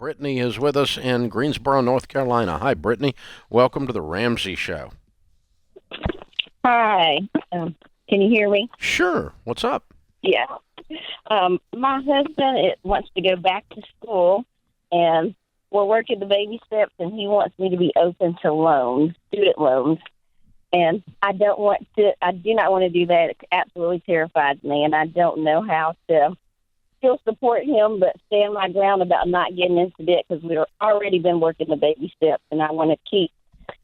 Brittany is with us in Greensboro, North Carolina. Hi, Brittany. Welcome to the Ramsey Show. Hi. Can you hear me? Sure. What's up? Yeah. My husband wants to go back to school, and we're working the baby steps, and he wants me to be open to loans, student loans. And I do not want to do that. It absolutely terrifies me, and I don't know how to still support him, but stand my ground about not getting into debt because we've already been working the baby steps, and I want to keep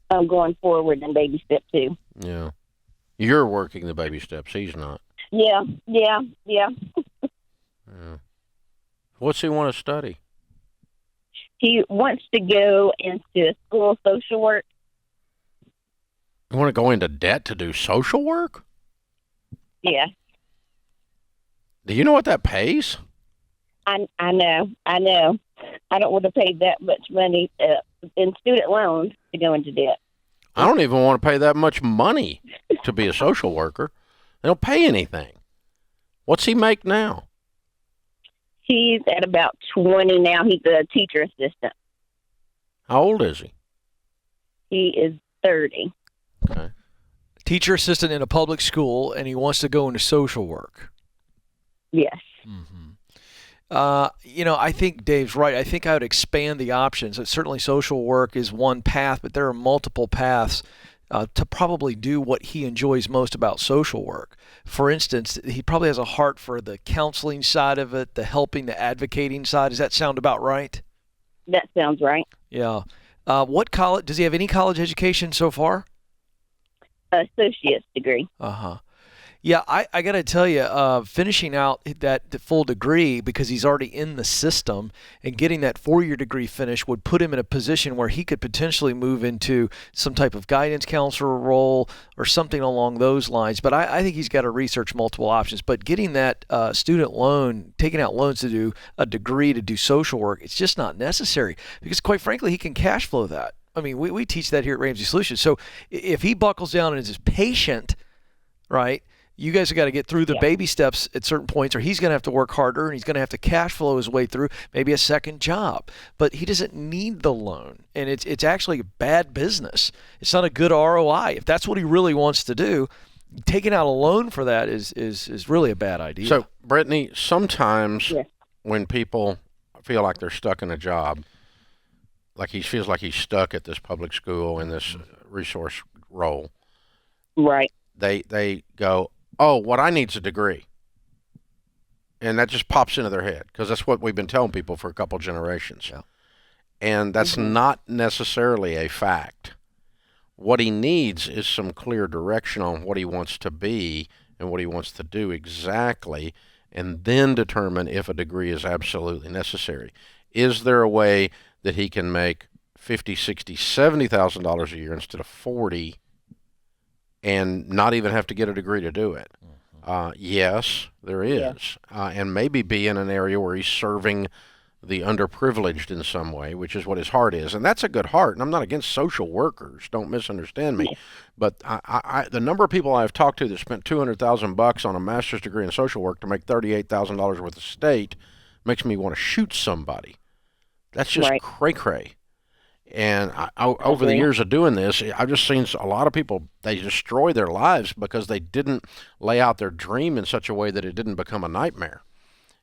going forward in baby step 2. Yeah. You're working the baby steps. He's not. Yeah. Yeah. What's he want to study? He wants to go into school social work. You want to go into debt to do social work? Yeah. Do you know what that pays? I know. I don't want to pay that much money in student loans to go into debt. I don't even want to pay that much money to be a social worker. They don't pay anything. What's he make now? He's at about 20 now. He's a teacher assistant. How old is he? He is 30. Okay. Teacher assistant in a public school, and he wants to go into social work. Yes. Mm-hmm. I think Dave's right. I think I would expand the options. Certainly social work is one path, but there are multiple paths to probably do what he enjoys most about social work. For instance, he probably has a heart for the counseling side of it, the helping, the advocating side. Does that sound about right? That sounds right. Yeah. What college? Does he have any college education so far? Associate's degree. Uh-huh. Yeah, I got to tell you, finishing out that full degree because he's already in the system and getting that 4-year degree finished would put him in a position where he could potentially move into some type of guidance counselor role or something along those lines. But I think he's got to research multiple options. But getting that student loan, taking out loans to do a degree to do social work, it's just not necessary because, quite frankly, he can cash flow that. I mean, we teach that here at Ramsey Solutions. So if he buckles down and is patient, right, you guys have got to get through the baby steps at certain points, or he's going to have to work harder, and he's going to have to cash flow his way through maybe a second job. But he doesn't need the loan, and it's actually a bad business. It's not a good ROI. If that's what he really wants to do, taking out a loan for that is really a bad idea. So, Brittany, sometimes when people feel like they're stuck in a job, like he feels like he's stuck at this public school in this resource role, right? They go, oh, what I need is a degree. And that just pops into their head because that's what we've been telling people for a couple generations. Yeah. And that's not necessarily a fact. What he needs is some clear direction on what he wants to be and what he wants to do exactly, and then determine if a degree is absolutely necessary. Is there a way that he can make $50,000, $60,000, $70,000 a year instead of $40,000 and not even have to get a degree to do it? Yes, there is. And maybe be in an area where he's serving the underprivileged in some way, which is what his heart is. And that's a good heart. And I'm not against social workers. Don't misunderstand me. But the number of people I've talked to that spent $200,000 on a master's degree in social work to make $38,000 worth of state makes me want to shoot somebody. That's just cray-cray. And over the years of doing this, I've just seen a lot of people, they destroy their lives because they didn't lay out their dream in such a way that it didn't become a nightmare.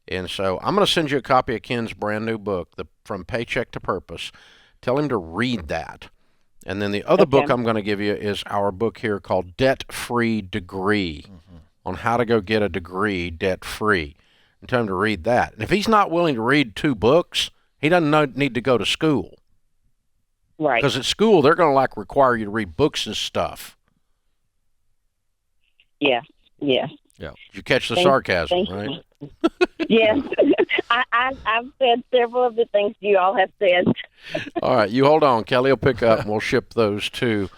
And so I'm going to send you a copy of Ken's brand new book, From Paycheck to Purpose. Tell him to read that. And then the other book I'm going to give you is our book here called Debt-Free Degree, on how to go get a degree debt-free. And tell him to read that. And if he's not willing to read 2 books, he doesn't need to go to school. Right. Because at school, they're going to require you to read books and stuff. Yeah. Did you catch the sarcasm, right? Yes. I've said several of the things you all have said. All right. You hold on. Kelly will pick up, and we'll ship those 2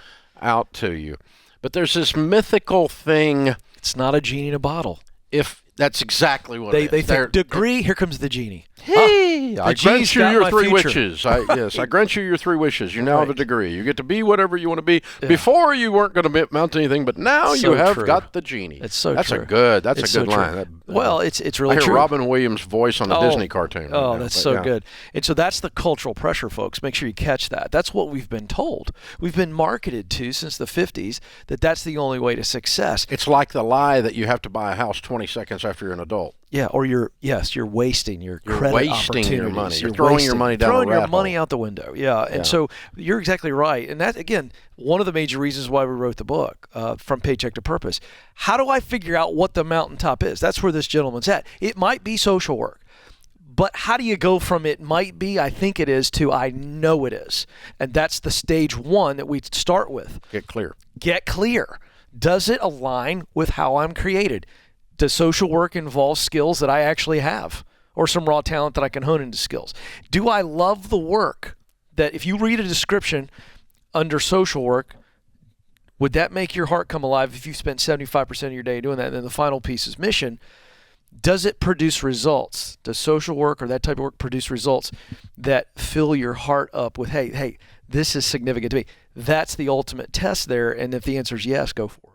out to you. But there's this mythical thing. It's not a genie in a bottle. If that's exactly what they think degree, here comes the genie. Hey! I G's grant you got your my 3 future. wishes. Yes, I grant you your 3 wishes. You now have a Right. degree. You get to be whatever you want to be. Before you weren't going to amount to anything, but now So you have true. got the genie. It's so that's true. a good. That's It's a good so true. line. Well, it's really I hear true. Robin Williams' voice on the Disney cartoon. Oh, right now, that's but so yeah. good. And so that's the cultural pressure, folks. Make sure you catch that. That's what we've been told. We've been marketed to since the 50s that that's the only way to success. It's like the lie that you have to buy a house 20 seconds after you're an adult. Yeah, or you're wasting your credit wasting your opportunities. money. You're throwing your money down a throwing your rat money hole. out the window. Yeah, and so you're exactly right. And that, again, one of the major reasons why we wrote the book, From Paycheck to Purpose. How do I figure out what the mountaintop is? That's where this gentleman's at. It might be social work. But how do you go from it might be, I think it is, to I know it is? And that's the stage one that we start with. Get clear. Get clear. Does it align with how I'm created? Does social work involve skills that I actually have or some raw talent that I can hone into skills? Do I love the work that if you read a description under social work, would that make your heart come alive if you spent 75% of your day doing that? And then the final piece is mission. Does it produce results? Does social work or that type of work produce results that fill your heart up with, hey, this is significant to me? That's the ultimate test there. And if the answer is yes, go for it.